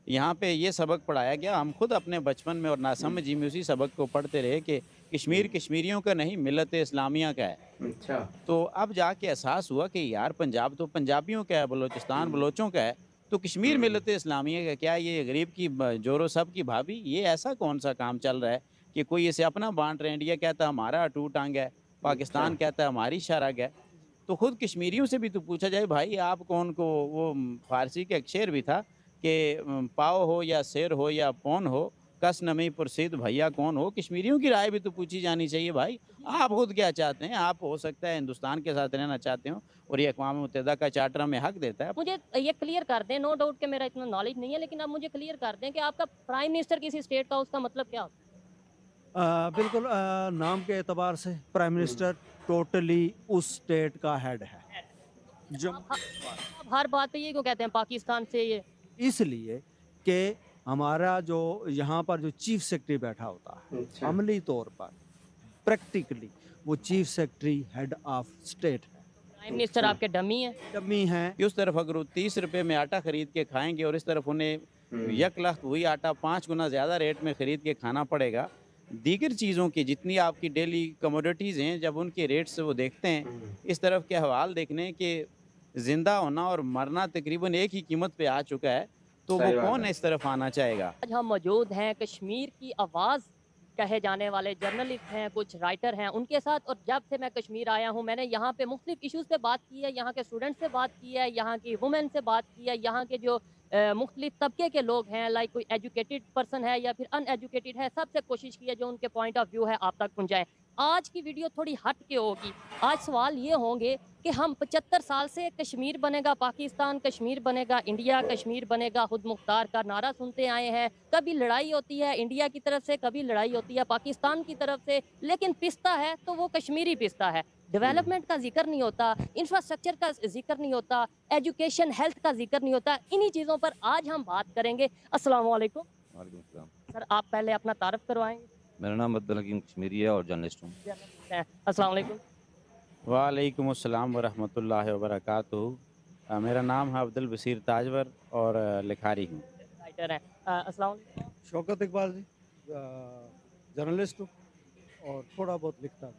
यहाँ पे ये सबक पढ़ाया गया, हम खुद अपने बचपन में और नासमझी में उसी सबक को पढ़ते रहे कि कश्मीर कश्मीरियों का नहीं, मिल्लत इस्लामिया का है। अच्छा। तो अब जाके एहसास हुआ कि यार पंजाब तो पंजाबियों का है, बलूचिस्तान बलोचों का है, तो कश्मीर हुँ, मिल्लत इस्लामिया का क्या? ये गरीब की जोरो सब की भाभी, ये ऐसा कौन सा काम चल रहा है कि कोई इसे अपना बांट रहे हैं? इंडिया कहता है हमारा अटूट अंग है, अच्छा। पाकिस्तान कहता है हमारी शरग है। तो खुद कश्मीरियों से भी तो पूछा जाए, भाई आप कौन को? वो फारसी का एक शेर भी था कि पाव हो या शेर हो या पौन हो, कस नमी पुरसिद भैया कौन हो? कश्मीरियों की राय भी तो पूछी जानी चाहिए भाई। आप खुद क्या चाहते हैं? आप हो सकता है हिंदुस्तान के साथ रहना चाहते हो और ये अक़वाम मुत्तहिदा का चार्टर हमें हक देता है। मुझे ये क्लियर कर दें, नो डाउट कि मेरा इतना नॉलेज नहीं है, लेकिन आप मुझे क्लियर कर दें कि आपका प्राइम मिनिस्टर किसी स्टेट का, उसका मतलब क्या होता बिल्कुल नाम के एतबार से प्राइम हुँ, मिनिस्टर टोटली उस स्टेट का हेड है। है? जम्मू आप कश्मीर आप हर बात पे ये क्यों कहते हैं पाकिस्तान से ये? इसलिए कि हमारा जो यहाँ पर जो चीफ सेक्रेटरी बैठा होता है, अच्छा। अमली तौर पर प्रैक्टिकली वो chief secretary head of state है। प्राइम मिनिस्टर अच्छा। आपके डमी हैं? डमी है। कि उस तरफ अगर वो 30 रुपए में आटा खरीद के खाएँगे और इस तरफ उन्हें हुँ, यक लख्त वही आटा 5 गुना ज़्यादा रेट में खरीद के खाना पड़ेगा। दीगर चीज़ों की जितनी आपकी डेली कमोडिटीज़ हैं, जब उनके रेट्स वो देखते हैं, हुँ, इस तरफ के अहवाल देखने कि ज़िंदा होना और मरना तकरीबन एक ही कीमत पे आ चुका है, तो वो सही बात कौन है। इस तरफ आना चाहेगा? आज हम मौजूद हैं कश्मीर की आवाज़ कहे जाने वाले जर्नलिस्ट हैं, कुछ राइटर हैं, उनके साथ। और जब से मैं कश्मीर आया हूँ, मैंने यहाँ पे मुख्तलिफ इश्यूज़ पे बात की है, यहाँ के स्टूडेंट्स से बात की है, यहाँ की वुमेन से बात की है, यहाँ के जो मुख्तलिफ तबके के लोग हैं, लाइक कोई एजुकेटेड पर्सन है या फिर अनएजुकेटेड है, सबसे कोशिश की है जो उनके पॉइंट ऑफ व्यू है आप तक पहुँचाएँ। आज की वीडियो थोड़ी हट के होगी। आज सवाल ये होंगे कि हम 75 साल से कश्मीर बनेगा पाकिस्तान, कश्मीर बनेगा इंडिया, कश्मीर बनेगा खुद मुख्तार का नारा सुनते आए हैं। कभी लड़ाई होती है इंडिया की तरफ से, कभी लड़ाई होती है पाकिस्तान की तरफ से, लेकिन पिसता है तो वो कश्मीरी पिसता है। हुँ, डेवलपमेंट का ज़िक्र नहीं होता, इंफ्रास्ट्रक्चर का ज़िक्र नहीं होता, एजुकेशन, हेल्थ का ज़िक्र नहीं होता। इन्हीं चीज़ों पर आज हम बात करेंगे। अस्सलाम वालेकुम। वालेकुम सलाम। सर, आप पहले अपना तारुफ़ करवाएँगे? मेरा नाम अब्दुल हकीम कश्मीरी है और जर्नलिस्ट हूँ। जर्नलिस्ट हैं। अस्सलाम वालेकुम। वालेकुम अस्सलाम व रहमतुल्लाहि व बरकातुहू। मेरा नाम है अब्दुल बसीर ताजवर और लिखारी हूँ। राइटर हैं। अस्सलाम वालेकुम। शौकत इकबाल जी, जर्नलिस्ट हूँ और थोड़ा बहुत लिखता हूँ।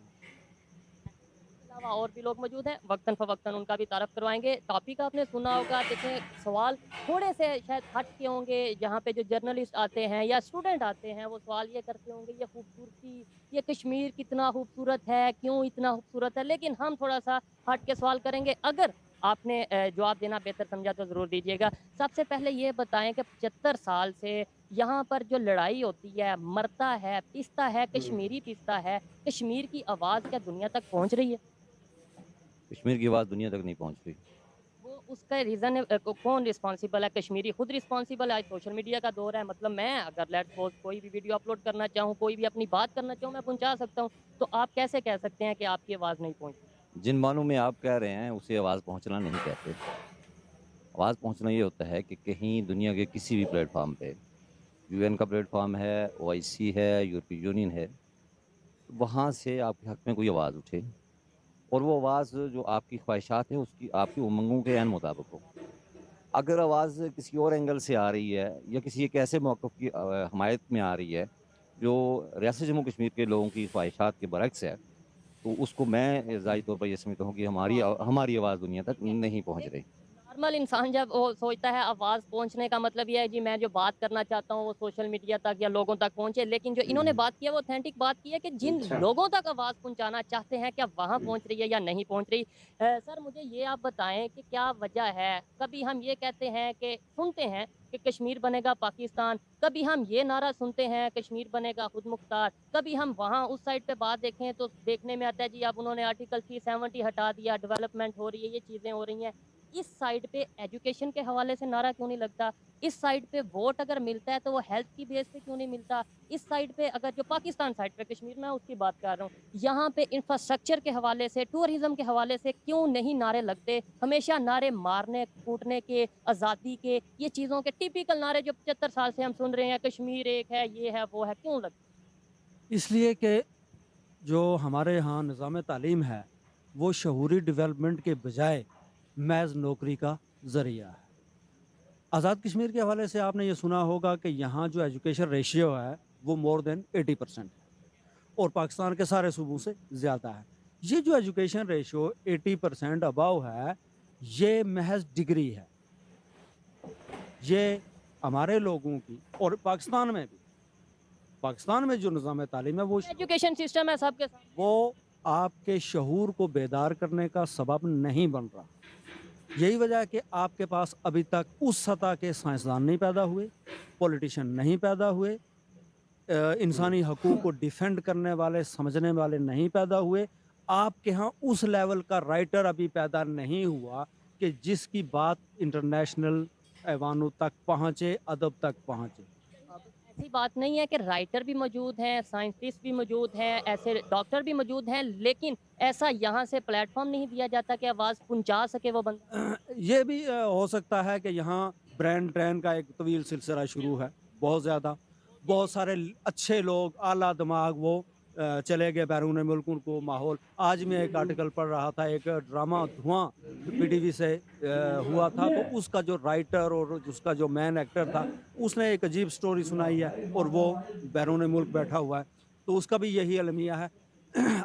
इसके अलावा और भी लोग मौजूद हैं, वक्तन फ़वक्तन उनका भी तारफ़ करवाएँगे। टॉपिक आपने सुना होगा, देखें सवाल थोड़े से शायद हट के होंगे, जहाँ पे जो जर्नलिस्ट आते हैं या स्टूडेंट आते हैं, वो सवाल ये करते होंगे, ये खूबसूरती, ये कश्मीर कितना खूबसूरत है, क्यों इतना खूबसूरत है? लेकिन हम थोड़ा-सा हट के सवाल करेंगे। अगर आपने जवाब देना बेहतर समझा तो ज़रूर दीजिएगा। सबसे पहले ये बताएँ कि 75 साल से यहाँ पर जो लड़ाई होती है, मरता है, पिसता है, हुँ। कश्मीरी पिसता है, कश्मीर की आवाज़ क्या दुनिया तक पहुँच रही है? कश्मीर की आवाज़ दुनिया तक नहीं पहुँच रही। वो उसका रीज़न कौन रिस्पॉन्सिबल है? कश्मीरी खुद रिस्पॉन्सिबल है? आज सोशल मीडिया का दौर है, मतलब मैं अगर लेट्स सपोज़ कोई भी वीडियो अपलोड करना चाहूँ, कोई भी अपनी बात करना चाहूँ, मैं पहुँचा सकता हूँ। तो आप कैसे कह सकते हैं कि आपकी आवाज़ नहीं पहुँच रही? जिन मानों में आप कह रहे हैं, उसे आवाज़ पहुँचना नहीं कहते। आवाज़ पहुँचना ये होता है कि कहीं दुनिया के किसी भी प्लेटफ़ॉर्म पे, यूएन का प्लेटफ़ॉर्म है, ओआईसी है, यूरोपीय यूनियन है, वहाँ से आपके हक़ में कोई आवाज़ उठे और वो आवाज़ जो आपकी ख़्वाहिशात हैं, उसकी आपकी उमंगों के ऐन मुताबिक हो। अगर आवाज़ किसी और एंगल से आ रही है या किसी एक ऐसे मौक़िफ़ की हमायत में आ रही है, जो रियासत जम्मू कश्मीर के लोगों की ख़्वाहिशात के बरअक्स है, तो उसको मैं ज़ाहिर तौर पर ये समझता हूँ कि हमारी आवाज़ दुनिया तक नहीं पहुँच रही। नॉर्मल इंसान जब वो सोचता है आवाज़ पहुँचने का मतलब ये है जी मैं जो बात करना चाहता हूँ वो सोशल मीडिया तक या लोगों तक पहुँचे, लेकिन जो इन्होंने हुँ, बात की है वो ऑथेंटिक बात की है कि जिन अच्छा। लोगों तक आवाज़ पहुँचाना चाहते हैं क्या वहाँ हुँ, पहुँच रही है या नहीं पहुँच रही। सर मुझे ये आप बताएं कि क्या वजह है? कभी हम ये कहते हैं कि सुनते हैं कि कश्मीर बनेगा पाकिस्तान, कभी हम ये नारा सुनते हैं कश्मीर बनेगा खुद मुख्तार, कभी हम वहाँ उस साइड पे बात देखें तो देखने में आता है जी अब उन्होंने आर्टिकल 370 हटा दिया, डेवलपमेंट हो रही है, ये चीज़ें हो रही हैं। इस साइड पे एजुकेशन के हवाले से नारा क्यों नहीं लगता? इस साइड पे वोट अगर मिलता है तो वो हेल्थ की बेस पे क्यों नहीं मिलता? इस साइड पे अगर जो पाकिस्तान साइड पे कश्मीर मैं उसकी बात कर रहा हूँ, यहाँ पे इंफ्रास्ट्रक्चर के हवाले से, टूरिज़्म के हवाले से क्यों नहीं नारे लगते? हमेशा नारे मारने, कूटने के, आज़ादी के, ये चीज़ों के टिपिकल नारे जो 75 साल से हम सुन रहे हैं, कश्मीर एक है, ये है, वो है, क्यों लगते? इसलिए कि जो हमारे यहाँ निज़ाम तालीम है, वो शहूरी डेवलपमेंट के बजाय महज नौकरी का ज़रिया है। आज़ाद कश्मीर के हवाले से आपने ये सुना होगा कि यहाँ जो एजुकेशन रेशियो है वो मोर देन 80% है और पाकिस्तान के सारे सूबों से ज़्यादा है। ये जो एजुकेशन रेशियो 80% अबाव है, ये महज डिग्री है। ये हमारे लोगों की और पाकिस्तान में जो निज़ाम तालीम है एजुकेशन सिस्टम है सबके साथ। वो आपके शऊर को बेदार करने का सबब नहीं बन रहा। यही वजह है कि आपके पास अभी तक उस सतह के साइंसदान नहीं पैदा हुए, पॉलिटिशियन नहीं पैदा हुए, इंसानी हकूक़ को डिफेंड करने वाले, समझने वाले नहीं पैदा हुए। आपके यहाँ उस लेवल का राइटर अभी पैदा नहीं हुआ कि जिसकी बात इंटरनेशनल ऐवानों तक पहुँचे, अदब तक पहुँचे। ऐसी बात नहीं है कि राइटर भी मौजूद हैं, साइंटिस्ट भी मौजूद हैं, ऐसे डॉक्टर भी मौजूद हैं, लेकिन ऐसा यहाँ से प्लेटफॉर्म नहीं दिया जाता कि आवाज़ पहुँचा सके वो बंदा। ये भी हो सकता है कि यहाँ ब्रांड ट्रेन का एक तवील सिलसिला शुरू है, बहुत ज़्यादा। बहुत सारे अच्छे लोग, आला दिमाग वो चले गए बैरून मुल्क, उनको माहौल। आज मैं एक आर्टिकल पढ़ रहा था, एक ड्रामा धुआं पीटीवी से हुआ था, तो उसका जो राइटर और उसका जो मेन एक्टर था, उसने एक अजीब स्टोरी सुनाई है और वो बैरून मुल्क बैठा हुआ है, तो उसका भी यही अलमिया है।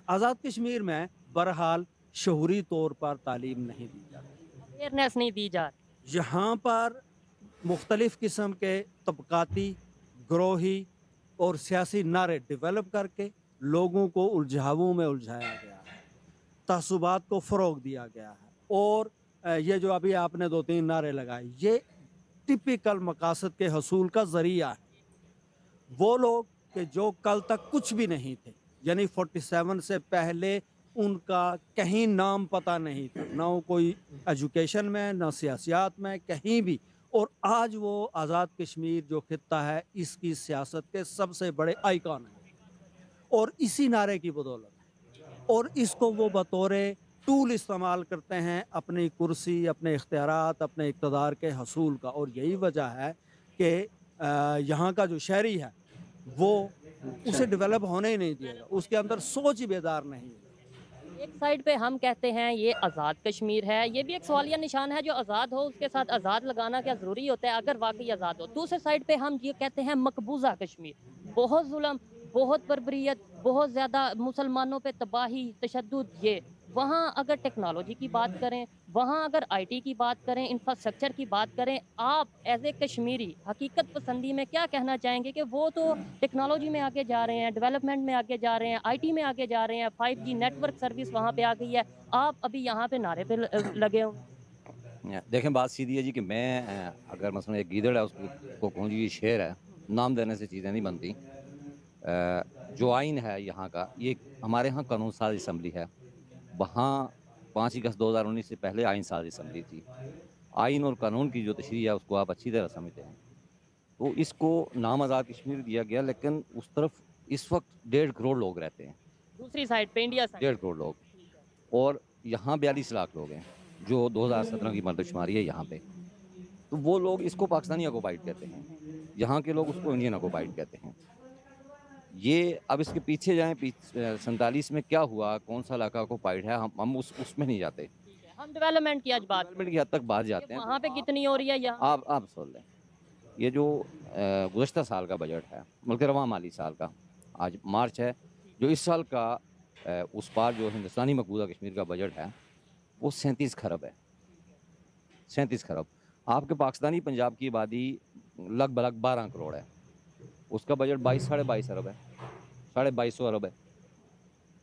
आज़ाद कश्मीर में बहरहाल शहूरी तौर पर तालीम नहीं दी जाती, अवेयरनेस नहीं दी जा रही। यहाँ पर मुख्तलिफ़ किस्म के तबकाती, ग्रोही और सियासी नारे डेवलप करके लोगों को उलझावों में उलझाया गया है, तअस्सुबात को फ़रोग़ दिया गया है। और ये जो अभी आपने 2-3 नारे लगाए, ये टिपिकल मकासद के हसूल का ज़रिया है। वो लोग कि जो कल तक कुछ भी नहीं थे, यानी 47 से पहले उनका कहीं नाम पता नहीं था, ना कोई एजुकेशन में, ना सियासियात में, कहीं भी। और आज वो आज़ाद कश्मीर जो खित्ता है, इसकी सियासत के सबसे बड़े आइकॉन हैं और इसी नारे की बदौलत है। और इसको वो बतौर टूल इस्तेमाल करते हैं अपनी कुर्सी, अपने इख्तियारात, अपने इक़्तिदार के हसूल का। और यही वजह है कि यहाँ का जो शहरी है वो उसे डेवलप होने ही नहीं दिएगा, उसके अंदर सोच ही बेदार नहीं है। एक साइड पे हम कहते हैं ये आज़ाद कश्मीर है, ये भी एक सवालिया निशान है, जो आज़ाद हो उसके साथ आज़ाद लगाना क्या ज़रूरी होता है अगर वाकई आज़ाद हो। दूसरे साइड पे हम ये कहते हैं मकबूजा कश्मीर, बहुत जुल्म, बहुत बर्बरियत, बहुत ज़्यादा मुसलमानों पे तबाही, तशद्दुद। ये वहाँ अगर टेक्नोलॉजी की बात करें, वहाँ अगर आईटी की बात करें, इंफ्रास्ट्रक्चर की बात करें, आप एज ए कश्मीरी हकीकत पसंदी में क्या कहना चाहेंगे कि वो तो टेक्नोलॉजी में आगे जा रहे हैं, डेवलपमेंट में आगे जा रहे हैं, आईटी में आगे जा रहे हैं, 5G नेटवर्क सर्विस वहाँ पे आ गई है, आप अभी यहाँ पे नारे पे लगे हो। देखें, बात सीधी है जी कि मैं अगर मसलन एक गीदड़ है उसको कहूँ जी ये शेर है, नाम देने से चीज़ें नहीं बनती। जो आइन है यहाँ का, ये हमारे यहाँ कानून साज असम्बली है, वहाँ 5 अगस्त 2019 से पहले आइन साज असम्बली थी। आइन और कानून की जो तशरीह है उसको आप अच्छी तरह समझते हैं। तो इसको नाम आज़ाद कश्मीर दिया गया, लेकिन उस तरफ इस वक्त 1.5 करोड़ लोग रहते हैं, दूसरी साइड पे इंडिया साइड 1.5 करोड़ लोग, और यहाँ 42 लाख लोग हैं जो 2017 की मरदशुमारी है यहाँ पे। तो वो लोग इसको पाकिस्तानी ऑक्युपाइड कहते हैं, यहाँ के लोग उसको इंडियन ऑक्युपाइड कहते हैं। ये अब इसके पीछे जाएं, 47 में क्या हुआ, कौन सा इलाका ऑक्युपाइड है, हम उसमें नहीं जाते। हम डेवलपमेंट की आज बात, डेवलपमेंट की हद तक बाहर जाते हैं। वहाँ पे कितनी हो रही है यहाँ। आप सुन लें, ये जो गुज़श्ता साल का बजट है, बल्कि रवां माली साल का, आज मार्च है, जो इस साल का उस पार जो हिंदुस्तानी मकबूजा कश्मीर का बजट है वो 37 खरब है। 37 खरब। आपके पाकिस्तानी पंजाब की आबादी लगभग 12 करोड़ है, उसका बजट 22-22.5 अरब है, 2250 अरब है।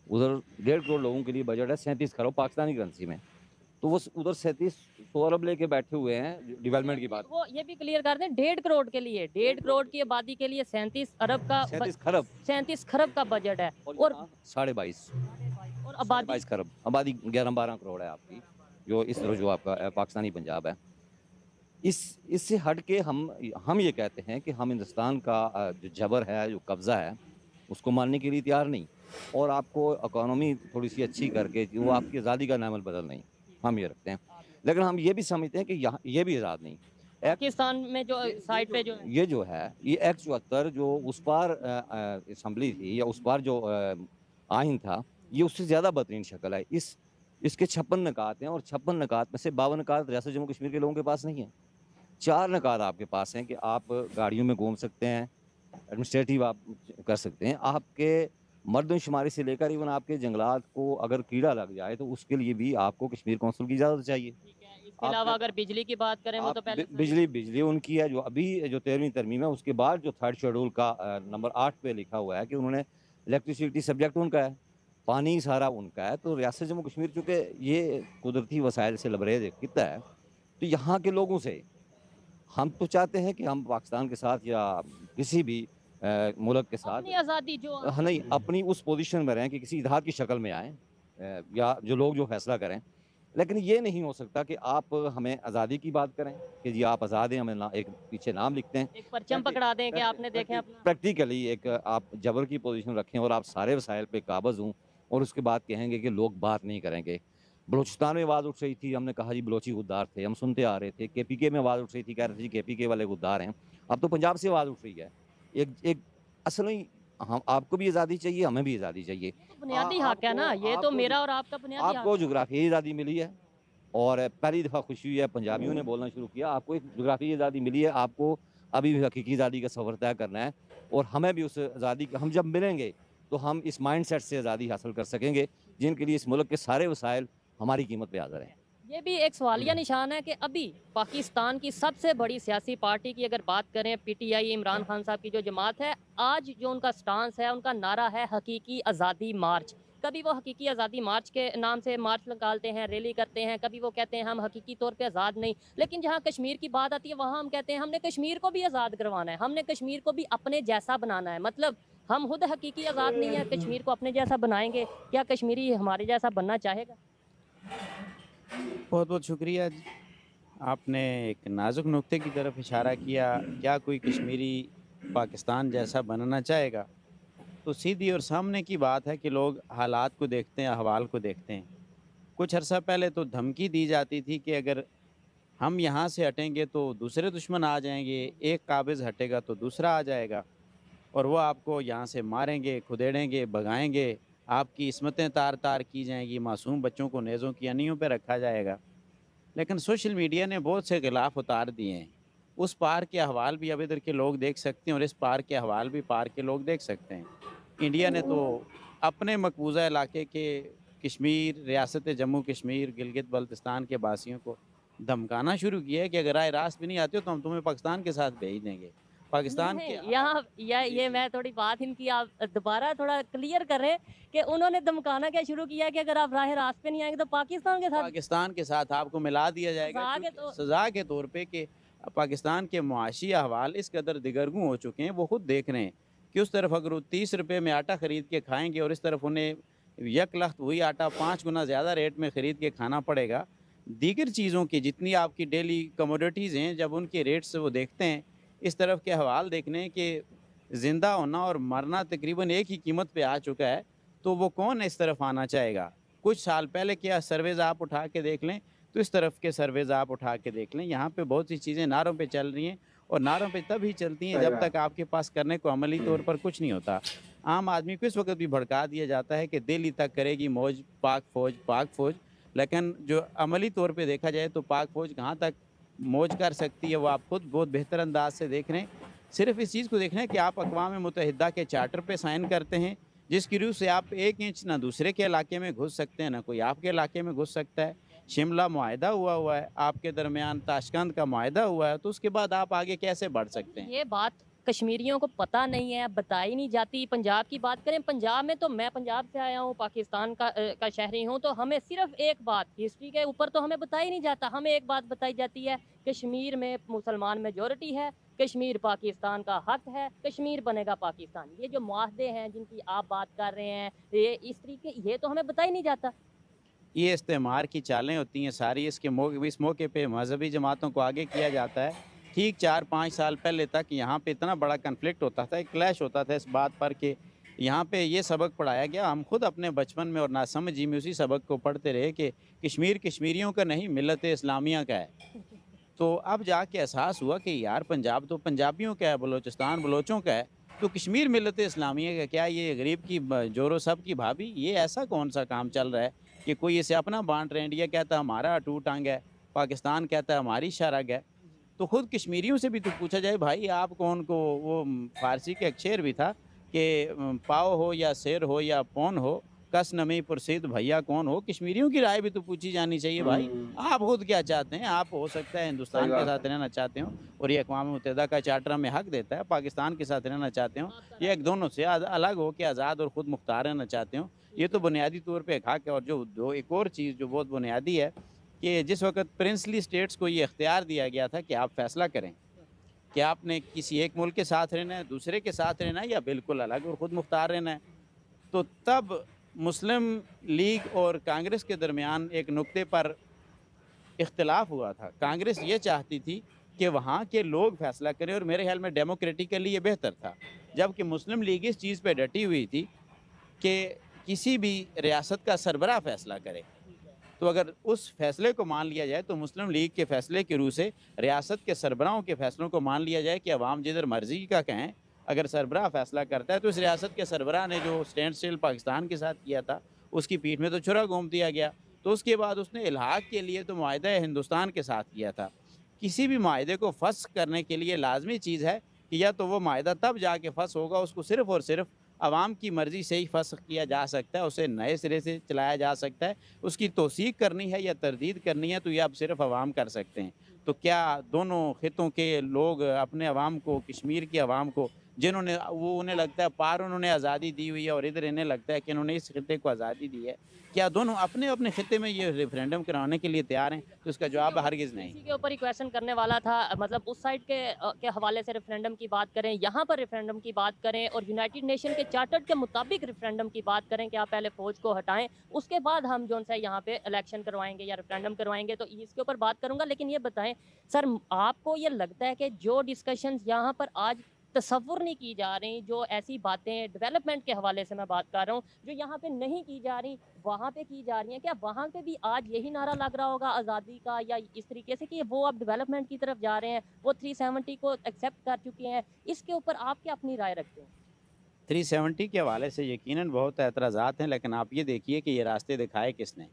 उधर 1.5 करोड़ लोगों के लिए बजट है 37 खरब पाकिस्तानी करेंसी में। तो वो उधर 3700 अरब लेके बैठे हुए हैं डेवलपमेंट की बात। वो ये भी क्लियर कर दें, 1.5 करोड़ के लिए, 1.5 करोड़ की आबादी के लिए 37 अरब का 37 खरब का बजट है, और 22.5 और आबादी 22 खरब आबादी 11-12 करोड़ है आपकी, जो इस तरह जो आपका पाकिस्तानी पंजाब है। इससे हट के हम ये कहते हैं कि हम हिंदुस्तान का जो जबर है, जो कब्ज़ा है, उसको मानने के लिए तैयार नहीं, और आपको इकॉनमी थोड़ी सी अच्छी करके वो आपकी आज़ादी का नामल बदल नहीं, हम ये रखते हैं। लेकिन हम ये भी समझते हैं कि यहाँ ये भी आज़ाद नहीं। पाकिस्तान में जो साइड पे जो ये जो है, ये एक्ट 74 जो उस पार असम्बली थी या उस पार जो आइन था, ये उससे ज़्यादा बेहतरीन शक्ल है। इस इसके 56 निकात हैं और 56 निकात में से 52 निकात रियासत जम्मू कश्मीर के लोगों के पास नहीं है। 4 निकात आपके पास हैं कि आप गाड़ियों में घूम सकते हैं, एडमिनिस्ट्रेटिव आप कर सकते हैं। आपके मर्दमशुमारी से लेकर इवन आपके जंगलात को अगर कीड़ा लग जाए तो उसके लिए भी आपको कश्मीर कौंसिल की इजाज़त चाहिए। ठीक है, इसके अलावा अगर बिजली की बात करें वो तो पहले से- बिजली उनकी है, जो अभी जो 13वीं तरमीम है उसके बाद जो 3rd शेड्यूल का नंबर 8 पे लिखा हुआ है कि उन्होंने इलेक्ट्रिसिटी सब्जेक्ट उनका है, पानी सारा उनका है। तो रियासत जम्मू कश्मीर चूँकि ये कुदरती वसाइल से लबरेज एक खिता है, तो यहाँ के लोगों से हम तो चाहते हैं कि हम पाकिस्तान के साथ या किसी भी मुल्क के साथ अपनी आज़ादी जो हाँ नहीं अपनी उस पोजीशन में रहें कि किसी इतिहाद की शक्ल में आएँ, या जो लोग जो फैसला करें। लेकिन ये नहीं हो सकता कि आप हमें आज़ादी की बात करें कि जी आप आज़ाद हैं, हमें एक पीछे नाम लिखते हैं। एक परचम पकड़ा दें कि आपने देखें अपना प्रैक्टिकली एक आप जबर की पोजीशन रखें और आप सारे वसाइल पे काबज़ हों और उसके बाद कहेंगे कि लोग बात नहीं करेंगे। बलूचिस्तान में आवाज़ उठ रही थी, हमने कहा जी बलोची गुद्दार थे, हम सुनते आ रहे थे। KPK में आवाज़ उठ रही थी, कह रहे थे जी KPK वाले गुद्दार हैं। अब तो पंजाब से आवाज़ उठ रही है। एक असल में हम आपको भी आज़ादी चाहिए, हमें भी आज़ादी चाहिए। तो बुनियादी हक है ना, ये तो आपको- मेरा और आपका बुनियादी हक आपको जोग्राफियाई आज़ादी मिली है और पहली दफ़ा खुशी हुई है, पंजाबियों ने बोलना शुरू किया। आपको एक जोग्राफियाई आज़ादी मिली है, आपको अभी भी हकीकी आज़ादी का सफ़र तय करना है और हमें भी उस आज़ादी का हम जब मिलेंगे तो हम इस माइंड सेट से आज़ादी हासिल कर सकेंगे जिनके लिए इस मुल्क के सारे वसाइल हमारी कीमत पे हाज़िर हैं। ये भी एक सवालिया निशान है कि अभी पाकिस्तान की सबसे बड़ी सियासी पार्टी की अगर बात करें PTI, इमरान खान साहब की जो जमात है, आज जो उनका स्टांस है, उनका नारा है हकीकी आज़ादी मार्च। कभी वो हकीकी आज़ादी मार्च के नाम से मार्च निकालते हैं, रैली करते हैं, कभी वो कहते हैं हम हकीकी तौर पे आज़ाद नहीं। लेकिन जहाँ कश्मीर की बात आती है वहाँ हम कहते हैं हमने कश्मीर को भी आज़ाद करवाना है, हमने कश्मीर को भी अपने जैसा बनाना है। मतलब हम खुद हकीकी आज़ाद नहीं है, कश्मीर को अपने जैसा बनाएंगे। क्या कश्मीरी हमारे जैसा बनना चाहेगा? बहुत बहुत शुक्रिया जी। आपने एक नाजुक नुक्ते की तरफ इशारा किया, क्या कोई कश्मीरी पाकिस्तान जैसा बनना चाहेगा? तो सीधी और सामने की बात है कि लोग हालात को देखते हैं, अहवाल को देखते हैं। कुछ अर्सा पहले तो धमकी दी जाती थी कि अगर हम यहाँ से हटेंगे तो दूसरे दुश्मन आ जाएंगे, एक काबिज़ हटेगा तो दूसरा आ जाएगा और वो आपको यहाँ से मारेंगे, खुदेड़ेंगे, भगाएंगे, आपकी इस्मतें तार तार की जाएंगी, मासूम बच्चों को नेज़ों की अनियों पर रखा जाएगा। लेकिन सोशल मीडिया ने बहुत से गिलाफ उतार दिए हैं। उस पार के अहवाल भी अब इधर के लोग देख सकते हैं और इस पार के अहवाल भी पार के लोग देख सकते हैं। इंडिया ने तो अपने मकबूजा इलाके के कश्मीर, रियासत जम्मू कश्मीर, गिलगित बल्तिस्तान के बासियों को धमकाना शुरू किया है कि अगर आए रास्त भी नहीं आते हो तो हम तुम्हें पाकिस्तान के साथ भेज देंगे। पाकिस्तान के यहाँ ये मैं थोड़ी बात इनकी आप दोबारा थोड़ा क्लियर करें कि उन्होंने धमकाना क्या शुरू किया कि अगर आप राह रास्त पे नहीं आएंगे तो पाकिस्तान के साथ आपको मिला दिया जाएगा सज़ा के क्योंकि सज़ा के तौर पे कि पाकिस्तान के मुआशी अहवाल इस कदर दिगरगू हो चुके हैं, वो खुद देख रहे हैं कि उस तरफ अगर वो 30 रुपये में आटा ख़रीद के खाएंगे और इस तरफ उन्हें 1 लाख वही आटा 5 गुना ज़्यादा रेट में ख़रीद के खाना पड़ेगा। दीगर चीज़ों की जितनी आपकी डेली कमोडिटीज़ हैं, जब उनके रेट्स वो देखते हैं, इस तरफ के हवाल देखने कि ज़िंदा होना और मरना तकरीबन एक ही कीमत पे आ चुका है, तो वो कौन इस तरफ आना चाहेगा? कुछ साल पहले क्या सर्वेज़ आप उठा के देख लें, तो इस तरफ के सर्वेज़ आप उठा के देख लें, यहाँ पे बहुत सी चीज़ें नारों पे चल रही हैं और नारों पे तब ही चलती हैं जब तक आपके पास करने को अमली तौर पर कुछ नहीं होता। आम आदमी को इस वक्त भी भड़का दिया जाता है कि दिल्ली तक करेगी मौज पाक फ़ौज, लेकिन जो अमली तौर पे देखा जाए तो पाक फ़ौज कहाँ तक मौज कर सकती है वो आप खुद बहुत बेहतर अंदाज से देख रहे हैं। सिर्फ इस चीज़ को देख रहे हैं कि आप अक़वाम मुत्तहिदा के चार्टर पे साइन करते हैं, जिसकी रूह से आप 1 इंच ना दूसरे के इलाके में घुस सकते हैं, ना कोई आपके इलाके में घुस सकता है। शिमला मुआहिदा हुआ है, आपके दरमियान ताशकंद का मुआहिदा हुआ है, तो उसके बाद आप आगे कैसे बढ़ सकते हैं? ये बात कश्मीरियों को पता नहीं है, बताई नहीं जाती। पंजाब की बात करें, पंजाब में तो मैं पंजाब से आया हूँ, पाकिस्तान का शहरी हूँ, तो हमें सिर्फ एक बात हिस्ट्री के ऊपर तो हमें बताई नहीं जाता। हमें एक बात बताई जाती है, कश्मीर में मुसलमान मेजॉरिटी है, कश्मीर पाकिस्तान का हक है, कश्मीर बनेगा पाकिस्तान। ये जो मुआहदे हैं जिनकी आप बात कर रहे हैं, ये इस तरीके ये तो हमें बताई नहीं जाता। ये इस्तेमार की चालें होती हैं सारी। इस मौके पे मजहबी जमातों को आगे किया जाता है। ठीक 4-5 साल पहले तक यहाँ पे इतना बड़ा कन्फ्लिक्ट होता था, एक क्लैश होता था इस बात पर कि यहाँ पे ये सबक पढ़ाया गया। हम खुद अपने बचपन में और नासमझी में उसी सबक को पढ़ते रहे कि कश्मीर कश्मीरियों का नहीं, मिल्लत इस्लामिया का है। तो अब जाके एहसास हुआ कि यार पंजाब तो पंजाबियों का है, बलूचिस्तान बलोचों का है, तो कश्मीर मिल्लत इस्लामिया का क्या? ये गरीब की जोरो सब की भाभी, ये ऐसा कौन सा काम चल रहा है कि कोई इसे अपना बांट रहे हैं। इंडिया कहता है हमारा अटूट अंग है, पाकिस्तान कहता है हमारी शरग है। तो खुद कश्मीरियों से भी तो पूछा जाए भाई आप कौन को, वो फारसी का एक शेर भी था कि पाव हो या शेर हो या पौन हो, कस नमी पुरसीद भैया कौन हो। कश्मीरियों की राय भी तो पूछी जानी चाहिए भाई, आप खुद क्या चाहते हैं। आप हो सकता है हिंदुस्तान के साथ रहना चाहते हो और ये अक़वाम मुत्तहिदा का चार्टर हमें हक देता है, पाकिस्तान के साथ रहना चाहते हो, ये एक दोनों से अलग हो के आज़ाद और ख़ुद मुख्तार रहना चाहते हो। ये तो बुनियादी तौर पे एक हक है। और जो एक और चीज़ जो बहुत बुनियादी है कि जिस वक्त प्रिंसली स्टेट्स को ये इख्तियार दिया गया था कि आप फैसला करें कि आपने किसी एक मुल्क के साथ रहना है, दूसरे के साथ रहना है या बिल्कुल अलग और ख़ुद मुख्तार रहना है, तो तब मुस्लिम लीग और कांग्रेस के दरमियान एक नुक्ते पर इख्तिलाफ हुआ था। कांग्रेस ये चाहती थी कि वहाँ के लोग फैसला करें और मेरे ख्याल में डेमोक्रेटिकली ये बेहतर था, जबकि मुस्लिम लीग इस चीज़ पे डटी हुई थी कि किसी भी रियासत का सरबराह फैसला करे। तो अगर उस फैसले को मान लिया जाए तो मुस्लिम लीग के फैसले की रूह से रियासत के सरबराहों के फैसलों को मान लिया जाए कि अवाम जिधर मर्जी का कहें, अगर सरबराह फैसला करता है तो इस रियासत के सरबराह ने जो स्टैंड स्टिल पाकिस्तान के साथ किया था उसकी पीठ में तो छुरा घोंप दिया गया। तो उसके बाद उसने इल्हाक के लिए तो मुआहदा हिंदुस्तान के साथ किया था। किसी भी माहदे को फस करने के लिए लाजमी चीज़ है कि या तो वो माहदा तब जाके फस होगा, उसको सिर्फ़ और सिर्फ आवाम की मर्ज़ी से ही फस किया जा सकता है, उसे नए सिरे से चलाया जा सकता है। उसकी तौसीक करनी है या तरदीद करनी है तो ये अब सिर्फ आवाम कर सकते हैं। तो क्या दोनों खितों के लोग अपने आवाम को, कश्मीर की आवाम को, जिन्होंने वो उन्हें लगता है पार उन्होंने आज़ादी दी हुई है और इधर इन्हें लगता है कि इन्होंने इस खिते को आज़ादी दी है, क्या दोनों अपने अपने खिते में ये रेफरेंडम कराने के लिए तैयार हैं? तो इसका जवाब हरगिज़ नहीं। इसी के ऊपर ही क्वेश्चन करने वाला था। मतलब उस साइड के हवाले से रेफरेंडम की बात करें, यहाँ पर रेफरेंडम की बात करें और यूनाइटेड नेशन के चार्टर के मुताबिक रेफरेंडम की बात करें कि आप पहले फ़ौज को हटाएं, उसके बाद हम जो सा यहाँ पे इलेक्शन करवाएंगे या रेफरेंडम करवाएंगे, तो इसके ऊपर बात करूँगा। लेकिन ये बताएं सर, आपको ये लगता है कि जो डिस्कशंस यहाँ पर आज तसव्वुर नहीं की जा रही, जो ऐसी बातें डेवलपमेंट के हवाले से मैं बात कर रहा हूँ, जो यहाँ पे नहीं की जा रही वहाँ पे की जा रही हैं, क्या वहाँ पे भी आज यही नारा लग रहा होगा आज़ादी का, या इस तरीके से कि वो अब डेवलपमेंट की तरफ जा रहे हैं, वो 370 को एक्सेप्ट कर चुके हैं? इसके ऊपर आप क्या अपनी राय रखते हैं? 370 के हवाले से यकीनन बहुत एतराज़ात हैं, लेकिन आप ये देखिए कि ये रास्ते दिखाए किसने।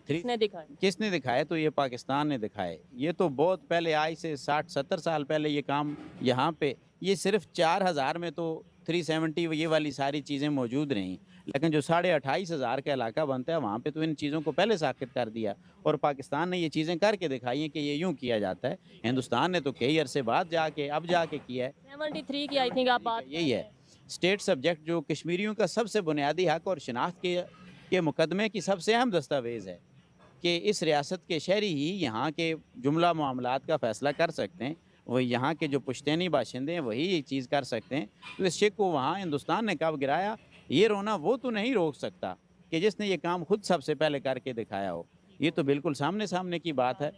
किसने दिखाया? किसने दिखाए? तो ये पाकिस्तान ने दिखाए। ये तो बहुत पहले, आज से 60-70 साल पहले ये काम यहाँ पे, ये सिर्फ 4000 में तो 370 ये वाली सारी चीज़ें मौजूद रहीं, लेकिन जो 28,500 का इलाका बनता है वहाँ पे तो इन चीज़ों को पहले साकित कर दिया और पाकिस्तान ने ये चीज़ें करके दिखाई हैं कि ये यूँ किया जाता है। हिंदुस्तान ने तो कई अरसे बाद जाके अब जाके किया है। 73 की आई थिंक आप बात यही है स्टेट सब्जेक्ट, जो कश्मीरियों का सबसे बुनियादी हक और शनाख्त के मुकदमे की सबसे अहम दस्तावेज़ है कि इस रियासत के शहरी ही यहाँ के जुमला मामलात का फ़ैसला कर सकते हैं। वही यहाँ के जो पुश्तैनी बाशिंदे हैं वही ये चीज़ कर सकते हैं। तो इस शेख को वहाँ हिंदुस्तान ने कब गिराया, ये रोना वो तो नहीं रोक सकता कि जिसने ये काम खुद सबसे पहले करके दिखाया हो। ये तो बिल्कुल सामने सामने की बात है।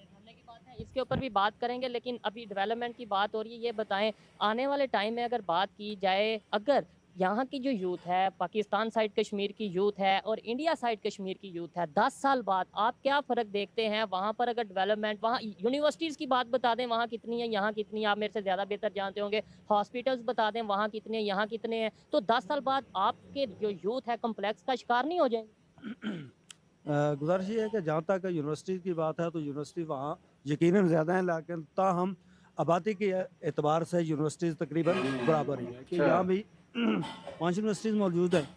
इसके ऊपर भी बात करेंगे, लेकिन अभी डेवलपमेंट की बात हो रही है। ये बताएं, आने वाले टाइम में अगर बात की जाए, अगर यहाँ की जो यूथ है, पाकिस्तान साइड कश्मीर की यूथ है और इंडिया साइड कश्मीर की यूथ है, 10 साल बाद आप क्या फ़र्क देखते हैं? वहाँ पर अगर डेवलपमेंट, वहाँ यूनिवर्सिटीज़ की बात बता दें, वहाँ कितनी है, यहाँ कितनी है, आप मेरे से ज़्यादा बेहतर जानते होंगे। हॉस्पिटल्स बता दें, वहाँ कितने हैं, यहाँ कितने हैं, तो 10 साल बाद आपके जो यूथ है कम्प्लेक्स का शिकार नहीं हो जाएंगे? गुजारिश ये है कि जहाँ तक यूनिवर्सिटी की बात है तो यूनिवर्सिटी वहाँ यकीनन ज़्यादा है, लेकिन ताहम आबादी के एतबार से यूनिवर्सिटीज़ तकरीबन बराबर ही है कि यहाँ भी 5 यूनिवर्सिटीज़ मौजूद हैं।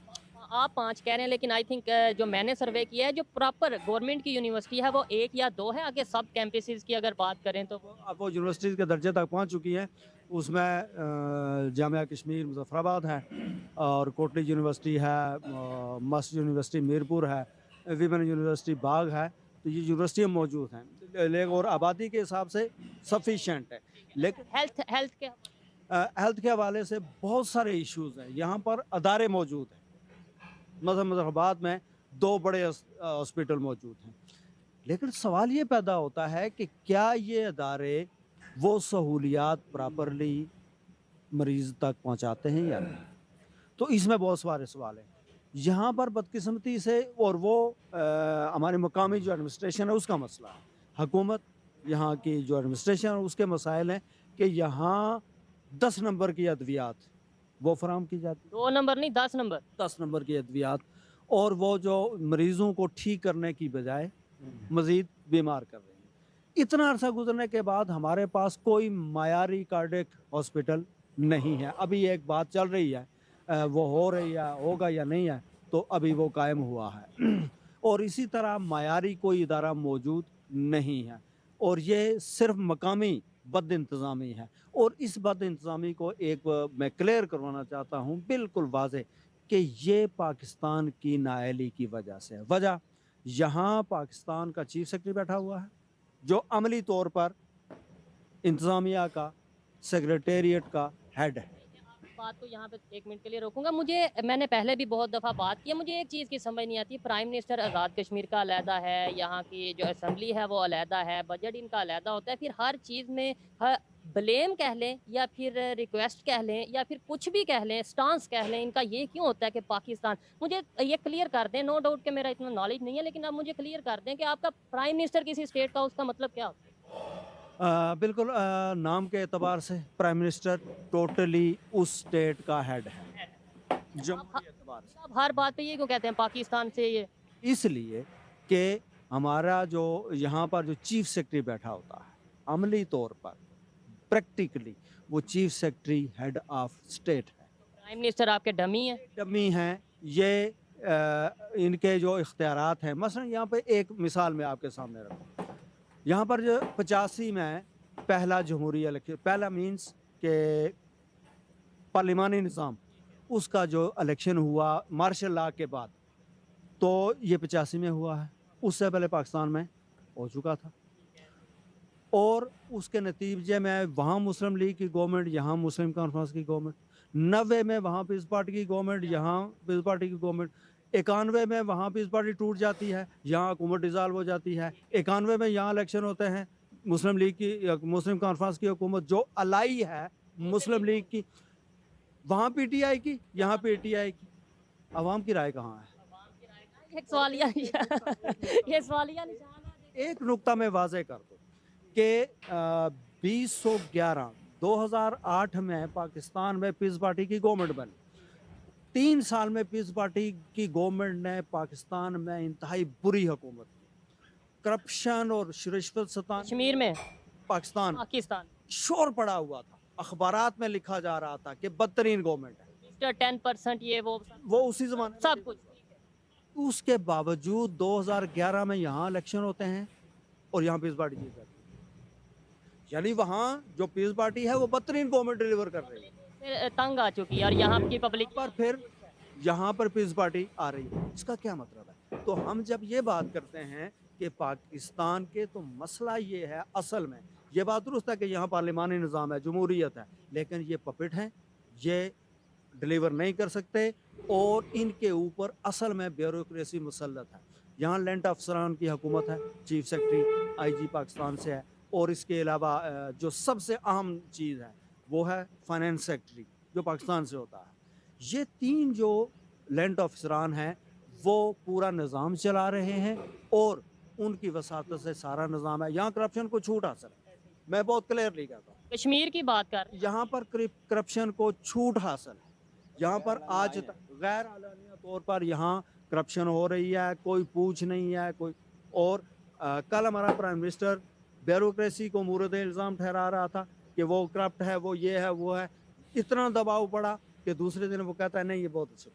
आप 5 कह रहे हैं, लेकिन आई थिंक जो मैंने सर्वे किया है, जो प्रॉपर गवर्नमेंट की यूनिवर्सिटी है वो 1 या 2 है। आगे सब कैंपसेस की अगर बात करें तो अब वो यूनिवर्सिटीज़ के दर्जे तक पहुँच चुकी हैं। उसमें जामिया कश्मीर मुजफ्फराबाद है और कोटली यूनिवर्सिटी है, मस्त यूनिवर्सिटी मीरपुर है, विमेन यूनिवर्सिटी बाग है। तो ये यूनिवर्सिटियाँ मौजूद हैं, लेकिन और आबादी के हिसाब से सफिशेंट है। लेकिन हेल्थ के हवाले से बहुत सारे इश्यूज़ हैं। यहाँ पर अदारे मौजूद हैं, मतलब मुजफ्फराबाद में 2 बड़े हॉस्पिटल मौजूद हैं, लेकिन सवाल ये पैदा होता है कि क्या ये अदारे वो सहूलियात प्रॉपरली मरीज़ तक पहुँचाते हैं या नहीं। तो इसमें बहुत सारे सवाल हैं यहाँ पर बदकिस्मती से, और वो हमारे मकामी जो एडमिनिस्ट्रेशन है उसका मसला है। हुकूमत यहाँ की जो एडमिनिस्ट्रेशन है उसके मसाइल हैं कि यहाँ 10 नंबर की अद्वियात वो फराम की जाती है। 2 नंबर नहीं, 10 नंबर 10 नंबर की अद्वियात, और वो जो मरीजों को ठीक करने की बजाय मज़ीद बीमार कर रहे हैं। इतना अरसा गुजरने के बाद हमारे पास कोई मायारी कार्डियक हॉस्पिटल नहीं है। अभी एक बात चल रही है, वो हो रही है, होगा या नहीं है, तो अभी वो कायम हुआ है। और इसी तरह मायारी कोई इदारा मौजूद नहीं है, और ये सिर्फ मकामी बद इंतज़ामी है। और इस बद इंतज़ामी को मैं क्लियर करवाना चाहता हूँ बिल्कुल वाज़ेह कि ये पाकिस्तान की नाअहली की वजह से है। वजह, यहाँ पाकिस्तान का चीफ सेक्रेटरी बैठा हुआ है जो अमली तौर पर इंतज़ामिया का, सेक्रेटेरिएट का हेड है। बात को यहाँ पे 1 मिनट के लिए रोकूंगा। मैंने पहले भी बहुत दफ़ा बात की है, मुझे एक चीज़ की समझ नहीं आती। प्राइम मिनिस्टर आज़ाद कश्मीर का अलहदा है, यहाँ की जो असम्बली है वो अलहदा है, बजट इनका अलहदा होता है, फिर हर चीज़ में ब्लेम कह लें या फिर रिक्वेस्ट कह लें या फिर कुछ भी कह लें, स्टांस कह लें, इनका ये क्यों होता है कि पाकिस्तान, मुझे ये क्लियर कर दें। नो डाउट कि मेरा इतना नॉलेज नहीं है, लेकिन आप मुझे क्लियर कर दें कि आपका प्राइम मिनिस्टर किसी स्टेट का, उसका मतलब क्या होता है? बिल्कुल, नाम के एतबार से प्राइम मिनिस्टर टोटली उस स्टेट का हेड है, जमहूरी एतबार से। आप हर बात पे ये क्यों कहते हैं पाकिस्तान से ये? इसलिए कि हमारा जो यहाँ पर जो चीफ सेक्रेटरी बैठा होता है, अमली तौर पर प्रैक्टिकली वो chief secretary head of state है। प्राइम मिनिस्टर आपके डमी हैं? डमी हैं ये। इनके जो इख्तियारात हैं, मसलन यहाँ पे एक मिसाल मैं आपके सामने रखूँ। यहाँ पर जो 85 में पहला जमहूरी इलेक्शन, पहला मीन्स के पार्लिमानी निज़ाम, उसका जो इलेक्शन हुआ मार्शल लॉ के बाद, तो ये 85 में हुआ है। उससे पहले पाकिस्तान में हो चुका था, और उसके नतीजे में वहाँ मुस्लिम लीग की गवर्नमेंट, यहाँ मुस्लिम कॉन्फ्रेंस की गवर्नमेंट, 90 में वहाँ पीस पार्टी की गवर्नमेंट, यहाँ पीस पार्टी की गवर्नमेंट, 91 में वहाँ पीस पार्टी टूट जाती है, यहाँ हुकूमत डिज़ाल्व हो जाती है, 91 में यहाँ इलेक्शन होते हैं, मुस्लिम लीग की, मुस्लिम कॉन्फ्रेंस की हुकूमत जो अलाई है मुस्लिम लीग की, वहाँ पीटीआई की, यहाँ पीटीआई की। अवाम की राय कहाँ है? एक सवालिया ये सवालिया निशान है। एक नुक्ता में वाज़े कर दूँ कि 2008 में पाकिस्तान में पीस पार्टी की गवर्नमेंट बनी। 3 साल में पीस पार्टी की गवर्नमेंट ने पाकिस्तान में इंतहाई बुरी हुकूमत की, करप्शन और रिश्वत सतान कश्मीर में, पाकिस्तान शोर पड़ा हुआ था, अखबारात में लिखा जा रहा था कि बदतरीन गवर्नमेंट है, 10% ये वो उसी जमाने में सब कुछ। उसके बावजूद 2011 में यहाँ इलेक्शन होते हैं और यहाँ पीस पार्टी जीत जाती है। यानी वहाँ जो पीस पार्टी है वो बदतरीन गवर्नमेंट डिलीवर कर रही है, फिर तंग आ चुकी है और यहाँ की पब्लिक पर फिर यहाँ पर पीस पार्टी आ रही है। इसका क्या मतलब है? तो हम जब ये बात करते हैं कि पाकिस्तान के, तो मसला ये है, असल में ये बात दुरुस्त है कि यहाँ पार्लिमानी निज़ाम है, जमहूरियत है, लेकिन ये पपेट हैं, ये डिलीवर नहीं कर सकते, और इनके ऊपर असल में ब्यूरोक्रेसी मुसल्लत है। यहाँ लैंड अफसरान की हुकूमत है, चीफ सेक्रेटरी आईजी पाकिस्तान से है, और इसके अलावा जो सबसे अहम चीज़ है वो है फाइनेंस सेक्रेटरी जो पाकिस्तान से होता है। ये 3 जो लैंड अफसरान हैं वो पूरा निज़ाम चला रहे हैं, और उनकी वसात से सारा निज़ाम है। यहाँ करप्शन को छूट हासिल है, मैं बहुत क्लियरली कहता हूँ। कश्मीर की बात कर, यहाँ पर करप्शन को छूट हासिल है। यहाँ पर आज तक गैर आलानिया तौर पर यहाँ करप्शन हो रही है, कोई पूछ नहीं है कोई। और कल हमारा प्राइम मिनिस्टर ब्यूरोक्रेसी को मूरद इल्ज़ाम ठहरा रहा था कि वो करप्ट है, वो ये है, वो है। इतना दबाव पड़ा कि दूसरे दिन वो कहता है नहीं, ये बहुत अच्छे